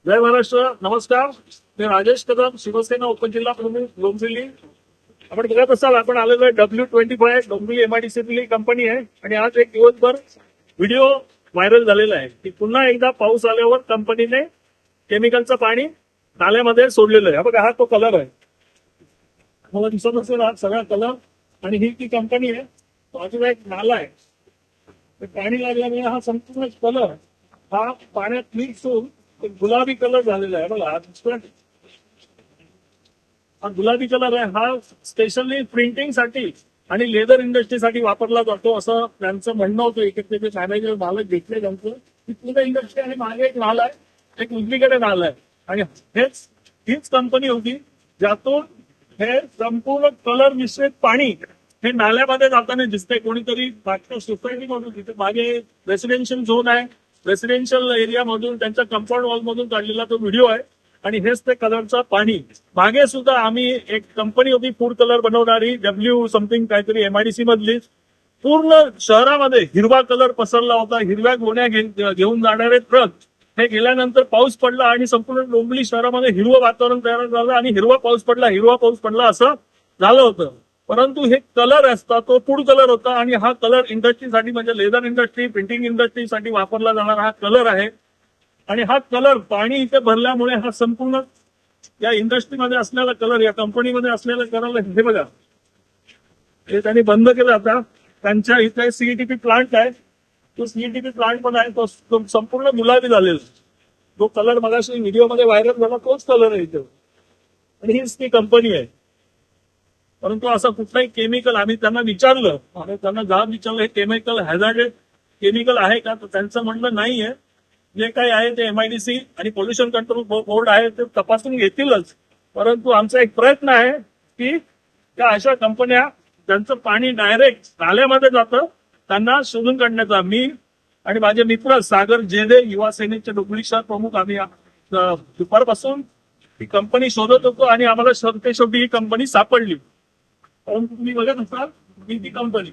जय महाराष्ट्र. नमस्कार. मी राजेश कदम, शिवसेना उपजिल्हा प्रमुख डोंबिवली. आपण बघत असाल आपण आलेलो आहे W25 डोंबिवली MIDC कंपनी आहे. आणि आज एक दिवसभर व्हिडिओ व्हायरल झालेला आहे की पुन्हा एकदा पाऊस आल्यावर कंपनीने केमिकलचं पाणी नाल्यामध्ये सोडलेलं आहे. हा बघा, हा तो कलर आहे, मला दिसत असेल हा सगळा कलर. आणि ही ती कंपनी आहे. बाजूला एक नाला आहे, ते पाणी लागल्यामुळे हा संपूर्ण कलर हा पाण्यात मिक्स होऊन एक गुलाबी कलर झालेला आहे. बघा, हा दिसतोय, हा गुलाबी कलर आहे. हा स्पेशली प्रिंटिंग साठी आणि लेदर इंडस्ट्रीसाठी वापरला जातो असं त्यांचं म्हणणं होतं. इकडे जे मॅनेजर मालक घेतले त्यांचं, तिथली इंडस्ट्री आणि मागे एक नाला आहे, एक उजवीकडे नाला आहे. आणि हीच कंपनी होती ज्यातून हे संपूर्ण कलर मिश्रित पाणी हे नाल्यामध्ये जाताना दिसतंय. कोणीतरी मागच्या सोसायटी मधून, तिथे मागे रेसिडेन्शियल झोन आहे, रेसिडेन्शियल एरिया मधून त्यांच्या कंपाऊंड वॉल मधून काढलेला तो व्हिडिओ आहे. आणि हेच ते कलरचं पाणी. मागे सुद्धा आम्ही एक कंपनी होती फूड कलर बनवणारी, W समथिंग काहीतरी MIDC मधली, पूर्ण शहरामध्ये हिरवा कलर पसरला होता. हिरव्या गोण्या घेऊन जाणारे ट्रक हे गेल्यानंतर पाऊस पडला आणि संपूर्ण डोंबिवली शहरामध्ये हिरवं वातावरण तयार झालं आणि हिरवा पाऊस पडला असं झालं होतं. परंतु हे कलर असतात तो फूड कलर होता आणि हा कलर इंडस्ट्रीसाठी म्हणजे लेदर इंडस्ट्री, प्रिंटिंग इंडस्ट्रीसाठी वापरला जाणारा हा कलर आहे. आणि हा कलर पाणी इथे भरल्यामुळे हा संपूर्ण या इंडस्ट्रीमध्ये असलेला कलर, या कंपनीमध्ये असलेला कलर, हे बघा, हे त्यांनी बंद केलं. आता त्यांच्या इथे CETP प्लांट आहे, तो CETP प्लांट पण आहे, तो संपूर्ण गुलाबी झालेला. जो कलर मगाशी व्हिडिओमध्ये व्हायरल झाला तोच कलर आहे इथे. आणि हीच ती कंपनी आहे. परंतु असं कुठलाही केमिकल, आम्ही त्यांना विचारलं, आम्ही त्यांना जाब विचारलं हे केमिकल हॅझार्डेड केमिकल आहे का, तर त्यांचं म्हणणं नाहीये. जे काही आहे ते MIDC आणि पोल्युशन कंट्रोल बोर्ड आहे ते तपासून घेतीलच. परंतु आमचा एक प्रयत्न आहे की त्या अशा कंपन्या ज्यांचं पाणी डायरेक्ट नाल्यामध्ये जातं त्यांना शोधून काढण्याचा, मी आणि माझे मित्र सागर जेदे, युवा सेनेचे डोंबिवली शहर प्रमुख, आम्ही दुपारपासून ही कंपनी शोधत होतो आणि आम्हाला शेवटी ही कंपनी सापडली. परंतु तुम्ही बघत असाल ही ती कंपनी.